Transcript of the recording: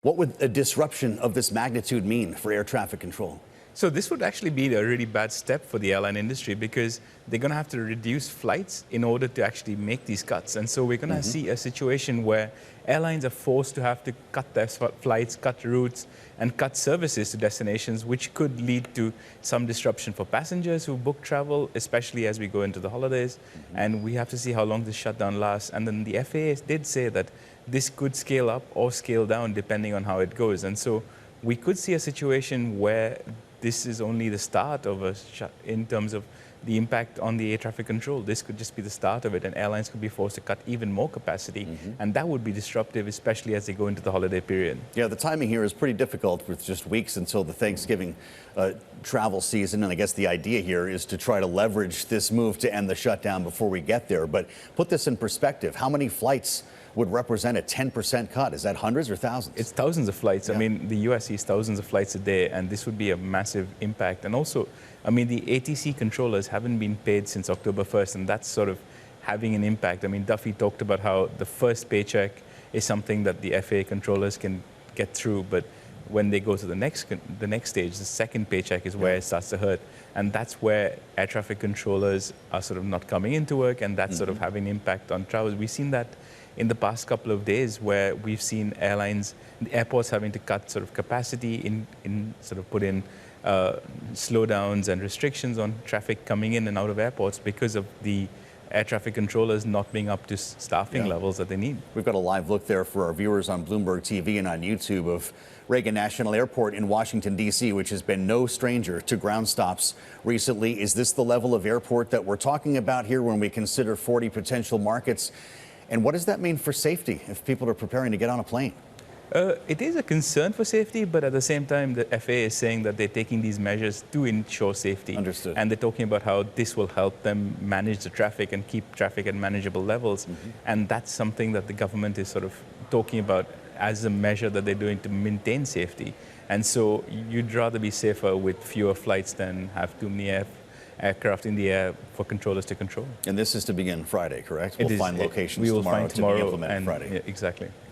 What would a disruption of this magnitude mean for air traffic control? So this would actually be a really bad step for the airline industry because they're going to have to reduce flights in order to actually make these cuts. And so we're going to see a situation where airlines are forced to have to cut their flights, cut routes, and cut services to destinations, which could lead to some disruption for passengers who book travel, especially as we go into the holidays. And we have to see how long this shutdown lasts. And then the FAA did say that this could scale up or scale down depending on how it goes. And so we could see a situation where this is only the start of in terms of the impact on the air traffic control. This could just be the start of it, and airlines could be forced to cut even more capacity, and that would be disruptive, especially as they go into the holiday period. Yeah, the timing here is pretty difficult with just weeks until the Thanksgiving travel season, and I guess the idea here is to try to leverage this move to end the shutdown before we get there. But put this in perspective, how many flights would represent a 10% cut? Is that hundreds or thousands? It's thousands of flights. Yeah. I mean, the US sees thousands of flights a day, and this would be a massive impact. And also, I mean, the ATC controllers haven't been paid since October 1st, and that's sort of having an impact. I mean, Duffy talked about how the first paycheck is something that the FAA controllers can get through, but when they go to the next stage, the second paycheck is where it starts to hurt. And that's where air traffic controllers are sort of not coming into work, and that's sort of having an impact on travel. We've seen that in the past couple of days, where we've seen airlines, the airports having to cut sort of capacity in sort of put in slowdowns and restrictions on traffic coming in and out of airports because of the air traffic controllers not being up to staffing levels that they need. We've got a live look there for our viewers on Bloomberg TV and on YouTube of Reagan National Airport in Washington, D.C., which has been no stranger to ground stops recently. Is this the level of airport that we're talking about here when we consider 40 potential markets? And what does that mean for safety if people are preparing to get on a plane? It is a concern for safety, but at the same time, the FAA is saying that they're taking these measures to ensure safety. Understood. And they're talking about how this will help them manage the traffic and keep traffic at manageable levels. And that's something that the government is sort of talking about as a measure that they're doing to maintain safety. And so you'd rather be safer with fewer flights than have too many aircraft in the air for controllers to control. And this is to begin Friday, correct? We'll find locations we will tomorrow find tomorrow to be implemented and, Friday. Yeah, exactly.